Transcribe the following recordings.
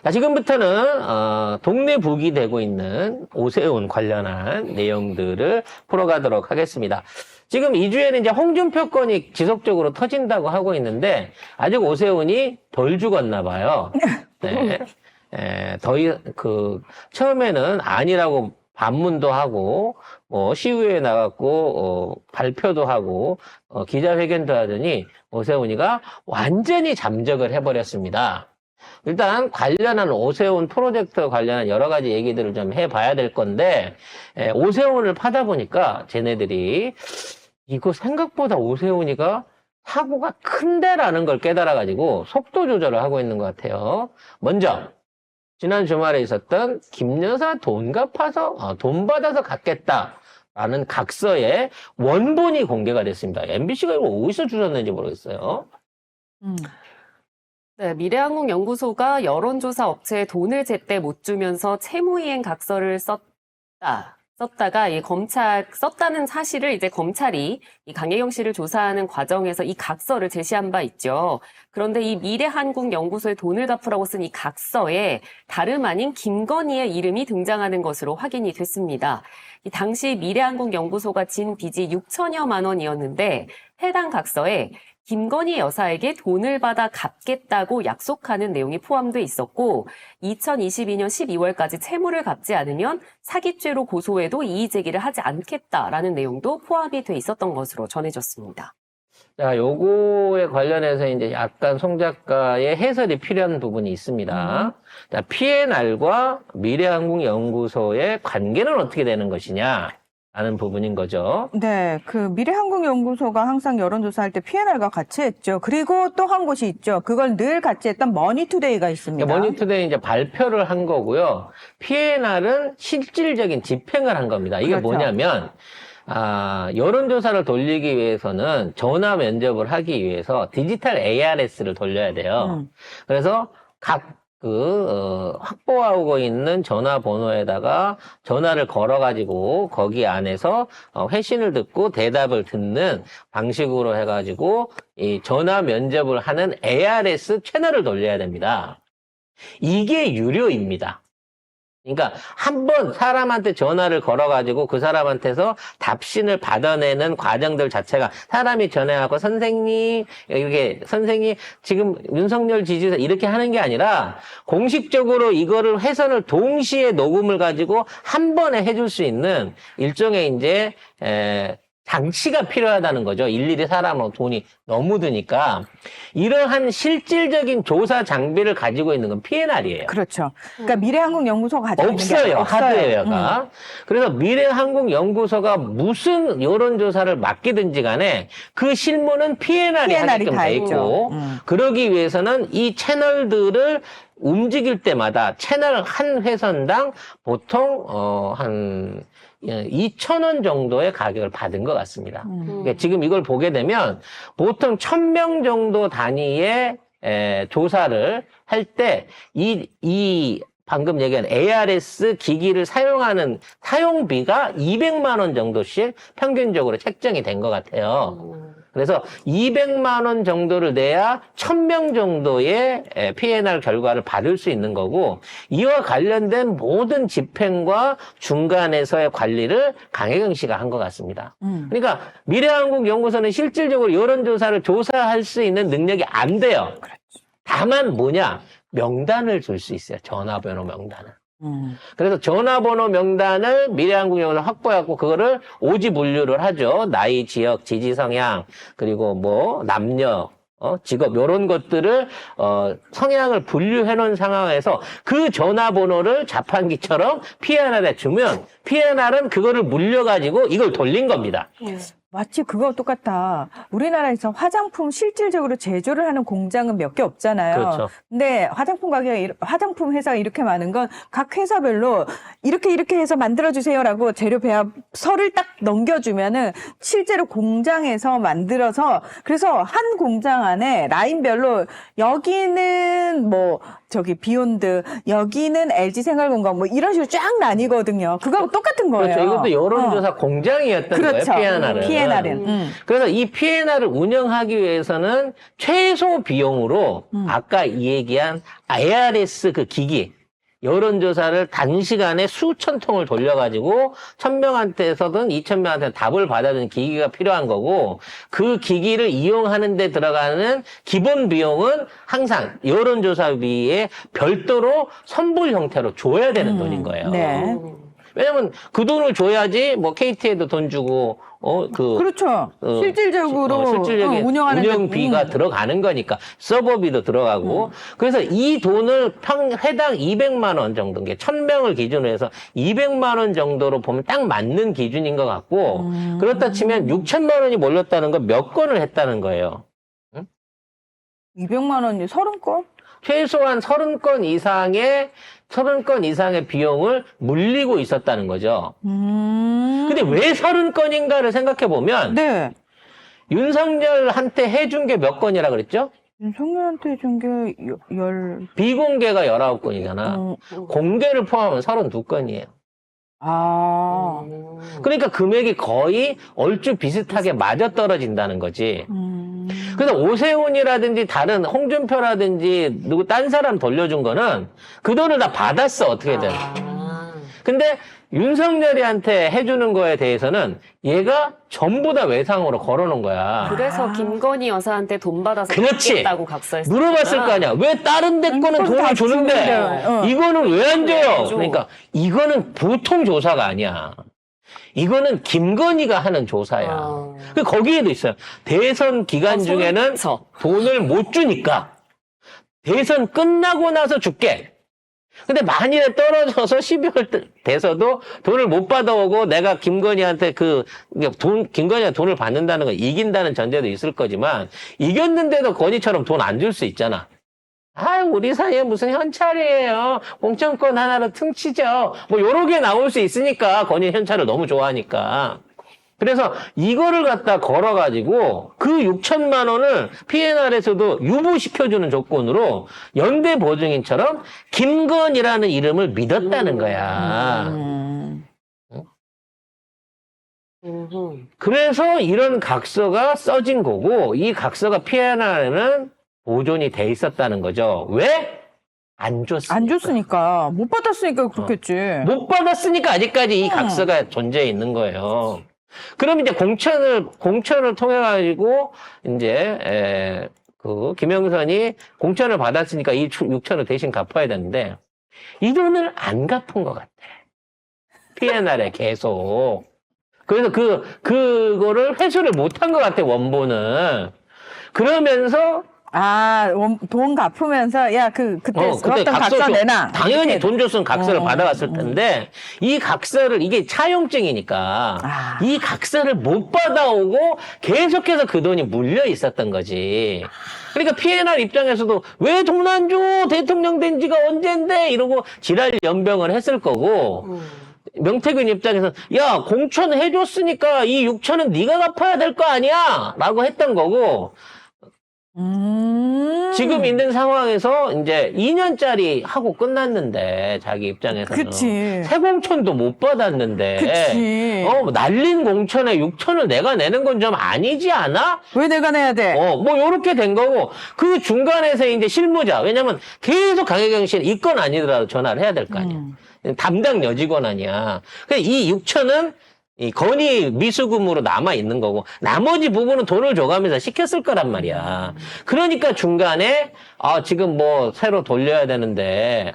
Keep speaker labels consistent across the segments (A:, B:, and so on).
A: 자, 지금부터는 동네 북이 되고 있는 오세훈 관련한 내용들을 풀어가도록 하겠습니다. 지금 이 주에는 이제 홍준표 건이 지속적으로 터진다고 하고 있는데 아직 오세훈이 덜 죽었나 봐요. 네. 처음에는 아니라고 반문도 하고, 시위에 나갔고, 발표도 하고, 기자회견도 하더니 오세훈이가 완전히 잠적을 해버렸습니다. 일단 관련한 오세훈 프로젝트 관련한 여러 가지 얘기들을 좀 해봐야 될 건데, 오세훈을 파다 보니까 쟤네들이 이거 생각보다 오세훈이가 사고가 큰데라는 걸 깨달아가지고 속도 조절을 하고 있는 것 같아요. 먼저 지난 주말에 있었던 김 여사 돈 갚아서 돈 받아서 갚겠다라는 각서의 원본이 공개가 됐습니다. MBC가 이거 어디서 주셨는지 모르겠어요.
B: 네, 미래항공연구소가 여론조사 업체에 돈을 제때 못 주면서 채무이행 각서를 썼다가 썼다는 사실을 이제 검찰이 이 강혜경 씨를 조사하는 과정에서 이 각서를 제시한 바 있죠. 그런데 이 미래한국연구소에 돈을 갚으라고 쓴 이 각서에 다름 아닌 김건희의 이름이 등장하는 것으로 확인이 됐습니다. 이 당시 미래한국연구소가 진 빚이 6천여만 원이었는데 해당 각서에 김건희 여사에게 돈을 받아 갚겠다고 약속하는 내용이 포함돼 있었고 2022년 12월까지 채무를 갚지 않으면 사기죄로 고소해도 이의 제기를 하지 않겠다라는 내용도 포함이 돼 있었던 것으로 전해졌습니다.
A: 자, 요거에 관련해서 이제 약간 송 작가의 해설이 필요한 부분이 있습니다. 자, P&R과 미래항공연구소의 관계는 어떻게 되는 것이냐? 라는 부분인 거죠.
C: 네, 그 미래한국연구소가 항상 여론조사할 때 P&R과 같이 했죠. 그리고 또 한 곳이 있죠. 그걸 늘 같이 했던 머니투데이가 있습니다.
A: 머니투데이 이제 발표를 한 거고요. P&R은 실질적인 집행을 한 겁니다. 이게
C: 그렇죠.
A: 뭐냐면, 여론조사를 돌리기 위해서는 전화 면접을 하기 위해서 디지털 ARS를 돌려야 돼요. 그래서 확보하고 있는 전화번호에다가 전화를 걸어가지고 거기 안에서 회신을 듣고 대답을 듣는 방식으로 해가지고 이 전화 면접을 하는 ARS 채널을 돌려야 됩니다. 이게 유료입니다. 그러니까 한번 사람한테 전화를 걸어가지고 그 사람한테서 답신을 받아내는 과정들 자체가 사람이 전화하고 선생님 지금 윤석열 지지자 이렇게 하는 게 아니라 공식적으로 이거를 회선을 동시에 녹음을 가지고 한 번에 해줄 수 있는 일종의 이제 장치가 필요하다는 거죠. 일일이 사람으로 돈이 너무 드니까. 이러한 실질적인 조사 장비를 가지고 있는 건 P&R이에요.
C: 그렇죠. 그러니까 미래한국연구소가 가지고 있는 게
A: 없어요.
C: 없어요.
A: 하드웨어가. 그래서 미래한국연구소가 무슨 여론조사를 맡기든지 간에 그 실무는 P&R이 하게끔
C: 다
A: 돼 있고 그러기 위해서는 이 채널들을 움직일 때마다 채널 한 회선당 보통 한 2,000원 정도의 가격을 받은 것 같습니다. 그러니까 지금 이걸 보게 되면 보통 1,000명 정도 단위의 조사를 할 때 방금 얘기한 ARS 기기를 사용하는 사용비가 200만 원 정도씩 평균적으로 책정이 된 것 같아요. 그래서 200만 원 정도를 내야 1,000명 정도의 P&R 결과를 받을 수 있는 거고 이와 관련된 모든 집행과 중간에서의 관리를 강혜경 씨가 한 것 같습니다. 그러니까 미래한국연구소는 실질적으로 여론조사를 조사할 수 있는 능력이 안 돼요. 다만 뭐냐? 명단을 줄 수 있어요. 전화번호 명단을. 그래서 전화번호 명단을 미래한국연구소가 확보해갖고 그거를 오지 분류를 하죠. 나이, 지역, 지지 성향, 그리고 뭐 남녀, 직업 이런 것들을 성향을 분류해 놓은 상황에서 그 전화번호를 자판기처럼 P&R에 주면 P&R은 그거를 물려가지고 이걸 돌린 겁니다.
C: 마치 그거 똑같아. 우리나라에서 화장품 실질적으로 제조를 하는 공장은 몇 개 없잖아요.
A: 그렇죠.
C: 근데 화장품 회사가 이렇게 많은 건 각 회사별로 이렇게 해서 만들어주세요라고 재료 배합서를 딱 넘겨주면은 실제로 공장에서 만들어서 그래서 한 공장 안에 라인별로 여기는 뭐 저기 비욘드, 여기는 LG생활건강 뭐 이런 식으로 쫙 나뉘거든요. 그거하고 똑같은 거예요.
A: 그렇죠. 이것도 여론조사 공장이었던
C: 그렇죠.
A: 거예요. P&R은.
C: P&R은.
A: 그래서 이 P&R을 운영하기 위해서는 최소 비용으로 아까 이 얘기한 IRS 그 기기, 여론조사를 단시간에 수천 통을 돌려가지고 1000명한테서든 2000명한테 답을 받아주는 기기가 필요한 거고, 그 기기를 이용하는 데 들어가는 기본 비용은 항상 여론조사비에 별도로 선불 형태로 줘야 되는 돈인 거예요.
C: 네.
A: 왜냐면 그 돈을 줘야지 뭐 KT에도 돈 주고
C: 그렇죠. 실질적으로
A: 실질적인
C: 운영하는
A: 운영비가 들어가는 거니까 서버비도 들어가고 그래서 이 돈을 회당 200만 원 정도, 게 1000명을 기준으로 해서 200만 원 정도로 보면 딱 맞는 기준인 것 같고 그렇다 치면 6천만 원이 몰렸다는 건 몇 건을 했다는 거예요.
C: 200만 원이 30건?
A: 최소한 30건 이상의 비용을 물리고 있었다는 거죠. 근데 왜 30건인가를 생각해 보면
C: 네.
A: 윤석열한테 해준 게 몇 건이라 그랬죠?
C: 윤석열한테 해준 게
A: 비공개가 19건이잖아. 공개를 포함하면 32건이에요. 그러니까 금액이 거의 얼추 비슷하게 맞아떨어진다는 거지. 그래서 오세훈이라든지 다른 홍준표라든지 누구 딴 사람 돌려준 거는 그 돈을 다 받았어, 어떻게든. 근데 윤석열이한테 해주는 거에 대해서는 얘가 전부 다 외상으로 걸어놓은 거야.
B: 그래서 김건희 여사한테 돈 받아서
A: 그렇지.
B: 받겠다고 각서했어.
A: 물어봤을 거 아니야. 왜 다른 데 거는
C: 그건 다
A: 돈을 주는데
C: 주는데,
A: 이거는 왜 안 줘요?
B: 줘.
A: 그러니까 이거는 보통 조사가 아니야. 이거는 김건희가 하는 조사야. 그 거기에도 있어요. 대선 기간 중에는
B: 그쵸.
A: 돈을 못 주니까 대선 끝나고 나서 줄게. 근데 만일에 떨어져서 12월 돼서도 돈을 못 받아오고 내가 김건희한테 김건희가 돈을 받는다는 건 이긴다는 전제도 있을 거지만 이겼는데도 건희처럼 돈 안 줄 수 있잖아. 우리 사이에 무슨 현찰이에요. 공천권 하나로 퉁치죠. 뭐 요렇게 나올 수 있으니까 건희 현찰을 너무 좋아하니까. 그래서 이거를 갖다 걸어가지고 그 6천만 원을 P&R에서도 유보시켜주는 조건으로 연대 보증인처럼 김건희라는 이름을 믿었다는 거야. 그래서 이런 각서가 써진 거고 이 각서가 P&R에는 보존이 돼 있었다는 거죠. 왜? 안 줬으니까.
C: 안 줬으니까. 못 받았으니까 그렇겠지.
A: 못 받았으니까 아직까지 이 각서가 존재해 있는 거예요. 그럼 이제 공천을 통해 가지고 이제 김영선이 공천을 받았으니까 이 6천을 대신 갚아야 되는데 이 돈을 안 갚은 것 같아. P&R에 계속. 그래서 그거를 회수를 못한 것 같아, 원본은. 그러면서
C: 돈 갚으면서 그때
A: 그때
C: 썼던 각서 내놔.
A: 당연히
C: 이렇게.
A: 돈 줬으면 각서를 받아갔을 텐데 이 각서를 이게 차용증이니까 이 각서를 못 받아오고 계속해서 그 돈이 물려 있었던 거지. 그러니까 P&R 입장에서도 왜 돈 안 줘? 대통령 된 지가 언젠데? 이러고 지랄 연병을 했을 거고 명태균 입장에서는 야 공천 해줬으니까 이 6천은 네가 갚아야 될 거 아니야? 라고 했던 거고 지금 있는 상황에서 이제 2년짜리 하고 끝났는데 자기 입장에서는
C: 그치.
A: 새 공천도 못 받았는데
C: 그치.
A: 날린 공천에 6천을 내가 내는 건 좀 아니지 않아?
C: 왜 내가 내야 돼?
A: 뭐 요렇게 된 거고 그 중간에서 이제 실무자 왜냐면 계속 강혜경 씨는 이건 아니더라도 전화를 해야 될 거 아니야. 담당 여직원 아니야. 이 6천은 이 건의 미수금으로 남아 있는 거고 나머지 부분은 돈을 줘가면서 시켰을 거란 말이야. 그러니까 중간에 지금 뭐 새로 돌려야 되는데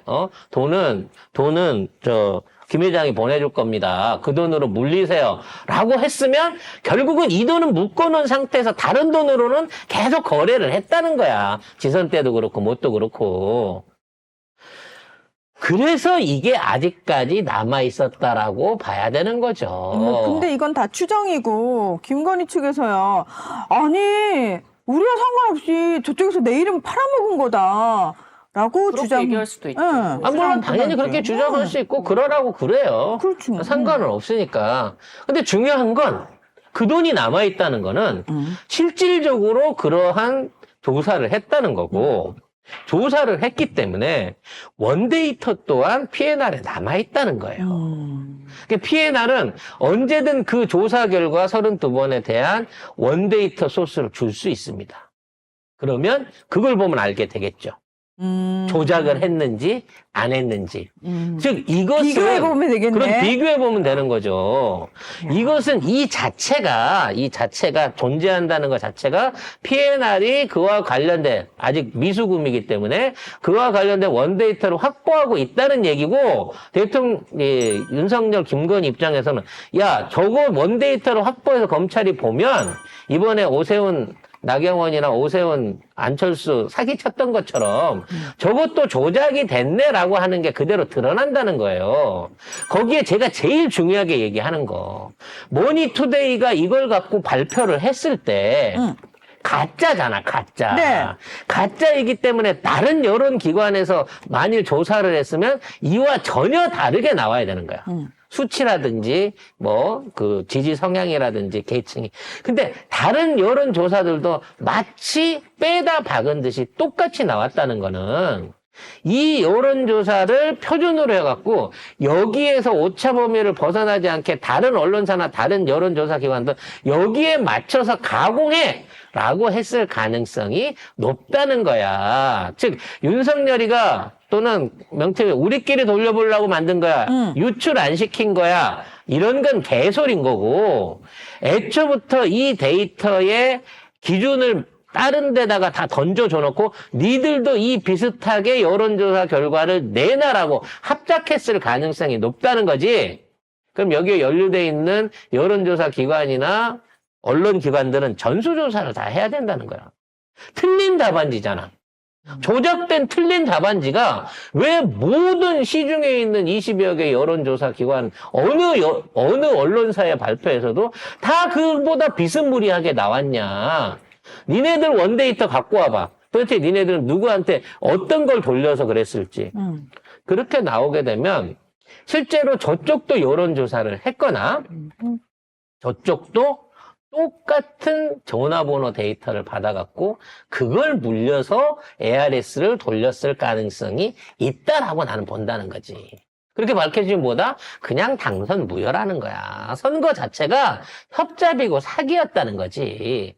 A: 돈은 김 회장이 보내줄 겁니다. 그 돈으로 물리세요. 라고 했으면 결국은 이 돈은 묶어놓은 상태에서 다른 돈으로는 계속 거래를 했다는 거야. 지선 때도 그렇고 뭣도 그렇고. 그래서 이게 아직까지 남아있었다라고 봐야 되는 거죠.
C: 근데 이건 다 추정이고, 김건희 측에서요. 아니, 우리와 상관없이 저쪽에서 내 이름 팔아먹은 거다. 라고
B: 그렇게 얘기할 수도 있죠.
A: 물론 당연히 그렇게 주장할 수 있고, 그러라고 그래요.
C: 그렇지.
A: 상관은 없으니까. 근데 중요한 건, 그 돈이 남아있다는 거는, 실질적으로 그러한 조사를 했다는 거고, 조사를 했기 때문에 원데이터 또한 PNR에 남아있다는 거예요. PNR은 언제든 그 조사 결과 32번에 대한 원데이터 소스를 줄 수 있습니다. 그러면 그걸 보면 알게 되겠죠. 조작을 했는지 안 했는지. 즉 이것은
C: 비교해보면 되겠네.
A: 그럼 비교해보면 되는 거죠. 이것은 이 자체가 존재한다는 것 자체가 PNR이 그와 관련된 아직 미수금이기 때문에 그와 관련된 원데이터를 확보하고 있다는 얘기고 대통령 윤석열 김건희 입장에서는 야 저거 원데이터를 확보해서 검찰이 보면 이번에 오세훈 나경원이나 오세훈, 안철수 사기쳤던 것처럼 저것도 조작이 됐네라고 하는 게 그대로 드러난다는 거예요. 거기에 제가 제일 중요하게 얘기하는 거. 머니투데이가 이걸 갖고 발표를 했을 때 가짜잖아, 가짜.
C: 네.
A: 가짜이기 때문에 다른 여론기관에서 만일 조사를 했으면 이와 전혀 다르게 나와야 되는 거야. 수치라든지 그 지지 성향이라든지 계층이. 근데 다른 여론조사들도 마치 빼다 박은 듯이 똑같이 나왔다는 거는 이 여론조사를 표준으로 해갖고 여기에서 오차 범위를 벗어나지 않게 다른 언론사나 다른 여론조사 기관도 여기에 맞춰서 가공해! 라고 했을 가능성이 높다는 거야. 즉 윤석열이가 또는 명태균 우리끼리 돌려보려고 만든 거야. 유출 안 시킨 거야. 이런 건 개소리인 거고 애초부터 이 데이터의 기준을 다른 데다가 다 던져줘 놓고 니들도 이 비슷하게 여론조사 결과를 내놔라고 합작했을 가능성이 높다는 거지. 그럼 여기에 연루돼 있는 여론조사 기관이나 언론 기관들은 전수조사를 다 해야 된다는 거야. 틀린 답안지잖아. 조작된 틀린 답안지가 왜 모든 시중에 있는 20여 개 여론조사 기관 어느 언론사의 발표에서도 다 그보다 비스무리하게 나왔냐. 니네들 원데이터 갖고 와봐. 도대체 니네들은 누구한테 어떤 걸 돌려서 그랬을지. 그렇게 나오게 되면 실제로 저쪽도 여론조사를 했거나 저쪽도 똑같은 전화번호 데이터를 받아갖고 그걸 물려서 ARS를 돌렸을 가능성이 있다라고 나는 본다는 거지. 그렇게 밝혀지면 뭐다? 그냥 당선 무효라는 거야. 선거 자체가 협잡이고 사기였다는 거지.